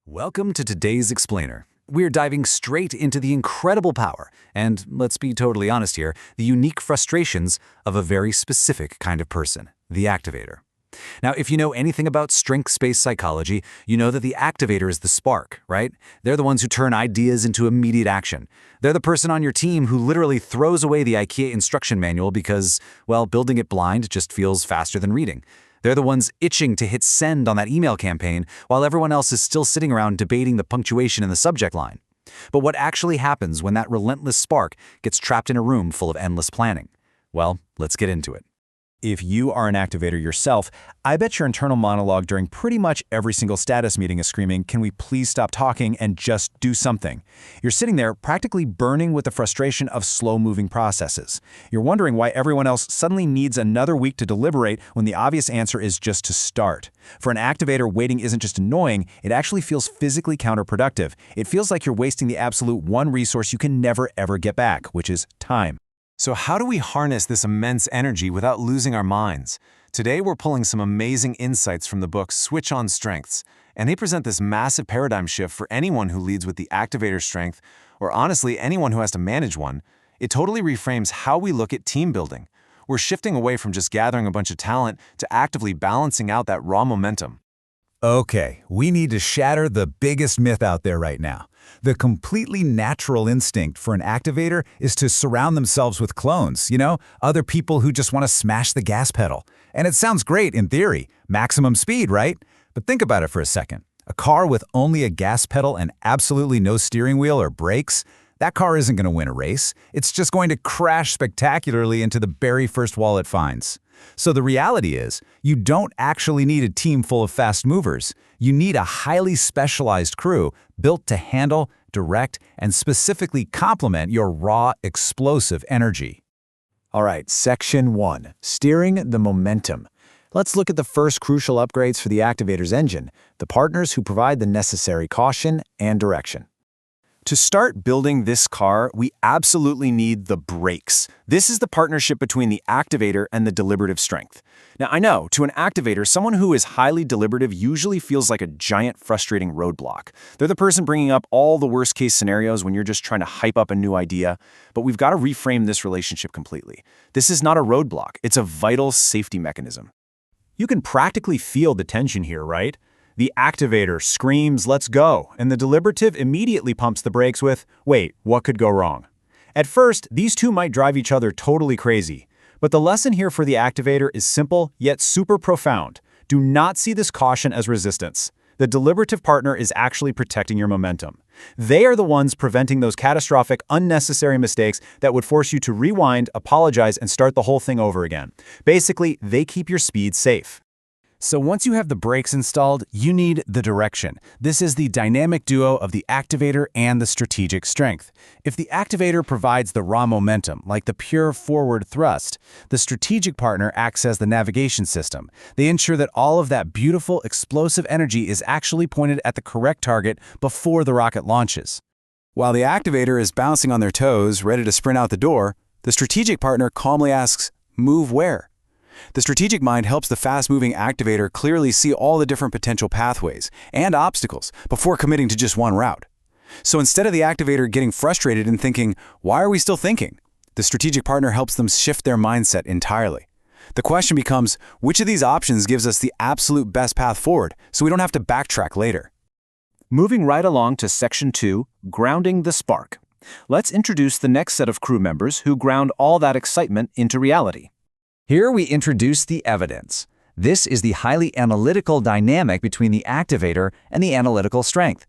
Welcome to today's Explainer. We're diving straight into the incredible power and, let's be totally honest here, the unique frustrations of a very specific kind of person, the activator. Now, if you know anything about strengths-based psychology, you know that the activator is the spark, right? They're the ones who turn ideas into immediate action. They're the person on your team who literally throws away the IKEA instruction manual because, well, building it blind just feels faster than reading. They're the ones itching to hit send on that email campaign while everyone else is still sitting around debating the punctuation in the subject line. But what actually happens when that relentless spark gets trapped in a room full of endless planning? Well, let's get into it. If you are an activator yourself, I bet your internal monologue during pretty much every single status meeting is screaming, "Can we please stop talking and just do something?" You're sitting there practically burning with the frustration of slow-moving processes. You're wondering why everyone else suddenly needs another week to deliberate when the obvious answer is just to start. For an activator, waiting isn't just annoying, it actually feels physically counterproductive. It feels like you're wasting the absolute one resource you can never ever get back, which is time. So how do we harness this immense energy without losing our minds? Today we're pulling some amazing insights from the book Switch on Strengths, and they present this massive paradigm shift for anyone who leads with the activator strength, or honestly anyone who has to manage one. It totally reframes how we look at team building. We're shifting away from just gathering a bunch of talent to actively balancing out that raw momentum. Okay, we need to shatter the biggest myth out there right now. The completely natural instinct for an activator is to surround themselves with clones, other people who just want to smash the gas pedal. And it sounds great in theory, maximum speed, right? But think about it for a second. A car with only a gas pedal and absolutely no steering wheel or brakes, that car isn't going to win a race. It's just going to crash spectacularly into the very first wall it finds. So the reality is, you don't actually need a team full of fast movers. You need a highly specialized crew built to handle, direct, and specifically complement your raw, explosive energy. All right, Section 1, Steering the Momentum. Let's look at the first crucial upgrades for the activator's engine, the partners who provide the necessary caution and direction. To start building this car, we absolutely need the brakes. This is the partnership between the activator and the deliberative strength. Now, I know, to an activator, someone who is highly deliberative usually feels like a giant, frustrating roadblock. They're the person bringing up all the worst-case scenarios when you're just trying to hype up a new idea. But we've got to reframe this relationship completely. This is not a roadblock. It's a vital safety mechanism. You can practically feel the tension here, right? The activator screams, "Let's go," and the deliberative immediately pumps the brakes with, "Wait, what could go wrong?" At first, these two might drive each other totally crazy. But the lesson here for the activator is simple, yet super profound. Do not see this caution as resistance. The deliberative partner is actually protecting your momentum. They are the ones preventing those catastrophic, unnecessary mistakes that would force you to rewind, apologize, and start the whole thing over again. Basically, they keep your speed safe. So once you have the brakes installed, you need the direction. This is the dynamic duo of the activator and the strategic strength. If the activator provides the raw momentum, like the pure forward thrust, the strategic partner acts as the navigation system. They ensure that all of that beautiful, explosive energy is actually pointed at the correct target before the rocket launches. While the activator is bouncing on their toes, ready to sprint out the door, the strategic partner calmly asks, "Move where?" The strategic mind helps the fast-moving activator clearly see all the different potential pathways and obstacles before committing to just one route. So instead of the activator getting frustrated and thinking, "Why are we still thinking?" the strategic partner helps them shift their mindset entirely. The question becomes, which of these options gives us the absolute best path forward so we don't have to backtrack later? Moving right along to Section 2, Grounding the Spark. Let's introduce the next set of crew members who ground all that excitement into reality. Here we introduce the evidence. This is the highly analytical dynamic between the activator and the analytical strength.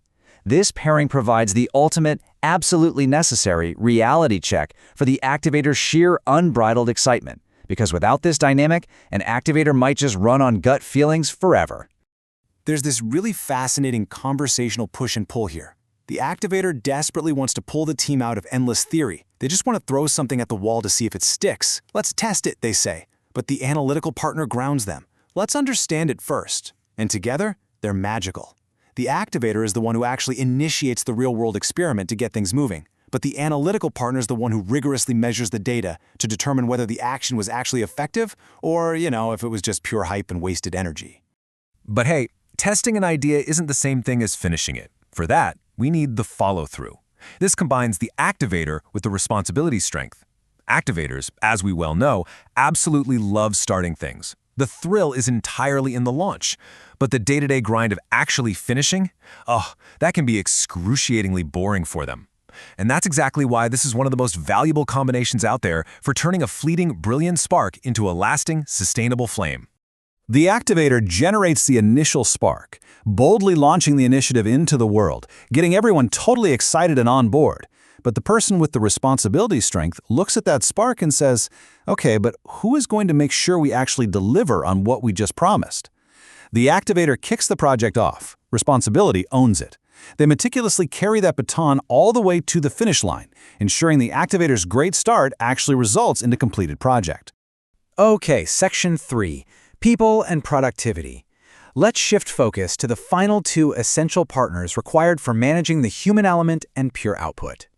This pairing provides the ultimate, absolutely necessary reality check for the activator's sheer unbridled excitement, because without this dynamic, an activator might just run on gut feelings forever. There's this really fascinating conversational push and pull here. The activator desperately wants to pull the team out of endless theory. They just want to throw something at the wall to see if it sticks. "Let's test it," they say. But the analytical partner grounds them. "Let's understand it first." And together, they're magical. The activator is the one who actually initiates the real-world experiment to get things moving. But the analytical partner is the one who rigorously measures the data to determine whether the action was actually effective or, if it was just pure hype and wasted energy. But hey, Testing an idea isn't the same thing as finishing it. For that, we need the follow-through. This combines the activator with the responsibility strength. Activators, as we well know, absolutely love starting things. The thrill is entirely in the launch. But the day-to-day grind of actually finishing, that can be excruciatingly boring for them. And that's exactly why this is one of the most valuable combinations out there for turning a fleeting, brilliant spark into a lasting, sustainable flame. The activator generates the initial spark, boldly launching the initiative into the world, getting everyone totally excited and on board. But the person with the responsibility strength looks at that spark and says, okay, but who is going to make sure we actually deliver on what we just promised? The activator kicks the project off. Responsibility owns it. They meticulously carry that baton all the way to the finish line, ensuring the activator's great start actually results in a completed project. Okay, Section 3. People and productivity. Let's shift focus to the final two essential partners required for managing the human element and pure output.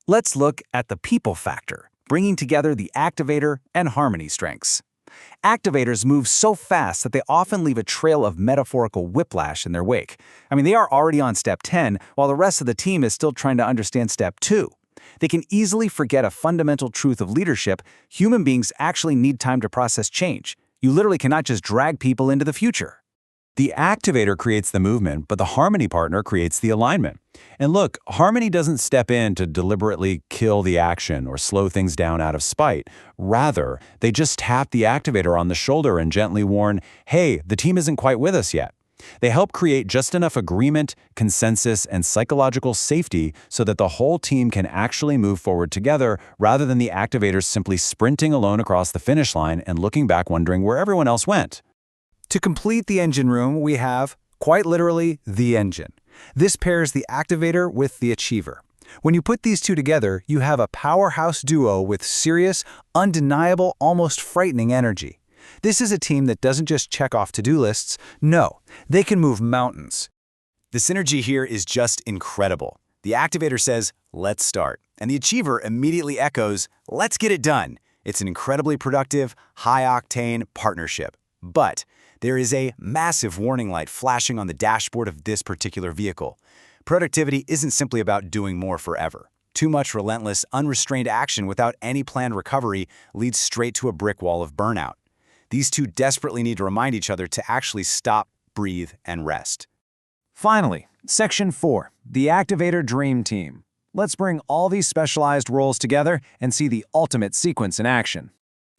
Let's look at the people factor, bringing together the activator and harmony strengths. Activators move so fast that they often leave a trail of metaphorical whiplash in their wake. They are already on step 10, while the rest of the team is still trying to understand step 2. They can easily forget a fundamental truth of leadership: human beings actually need time to process change. You literally cannot just drag people into the future. The activator creates the movement, but the harmony partner creates the alignment. And look, harmony doesn't step in to deliberately kill the action or slow things down out of spite. Rather, they just tap the activator on the shoulder and gently warn, hey, the team isn't quite with us yet. They help create just enough agreement, consensus, and psychological safety so that the whole team can actually move forward together, rather than the activators simply sprinting alone across the finish line and looking back wondering where everyone else went. To complete the engine room, we have, quite literally, the engine. This pairs the activator with the achiever. When you put these two together, you have a powerhouse duo with serious, undeniable, almost frightening energy. This is a team that doesn't just check off to-do lists. No, they can move mountains. The synergy here is just incredible. The activator says, let's start, and the achiever immediately echoes, let's get it done. It's an incredibly productive, high-octane partnership. But there is a massive warning light flashing on the dashboard of this particular vehicle. Productivity isn't simply about doing more forever. Too much relentless, unrestrained action without any planned recovery leads straight to a brick wall of burnout. These two desperately need to remind each other to actually stop, breathe, and rest. Finally, Section 4, the Activator Dream Team. Let's bring all these specialized roles together and see the ultimate sequence in action.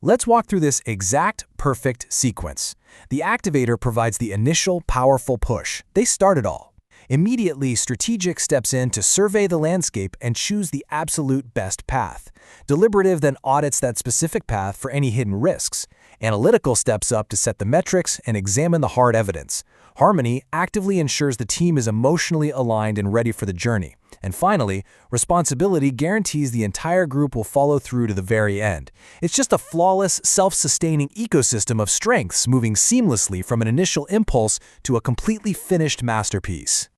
Let's walk through this exact, perfect sequence. The activator provides the initial, powerful push. They start it all. Immediately, Strategic steps in to survey the landscape and choose the absolute best path. Deliberative then audits that specific path for any hidden risks. Analytical steps up to set the metrics and examine the hard evidence. Harmony actively ensures the team is emotionally aligned and ready for the journey. And finally, Responsibility guarantees the entire group will follow through to the very end. It's just a flawless, self-sustaining ecosystem of strengths moving seamlessly from an initial impulse to a completely finished masterpiece.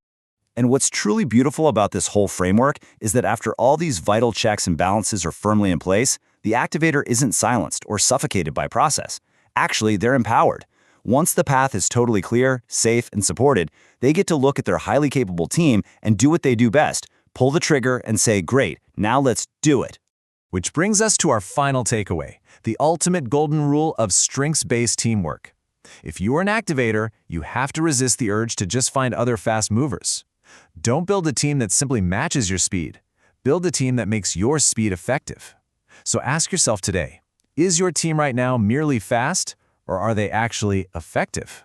And what's truly beautiful about this whole framework is that after all these vital checks and balances are firmly in place, the activator isn't silenced or suffocated by process. Actually, they're empowered. Once the path is totally clear, safe, and supported, they get to look at their highly capable team and do what they do best: pull the trigger and say, great, now let's do it. Which brings us to our final takeaway, the ultimate golden rule of strengths-based teamwork. If you are an activator, you have to resist the urge to just find other fast movers. Don't build a team that simply matches your speed. Build a team that makes your speed effective. So ask yourself today, is your team right now merely fast, or are they actually effective?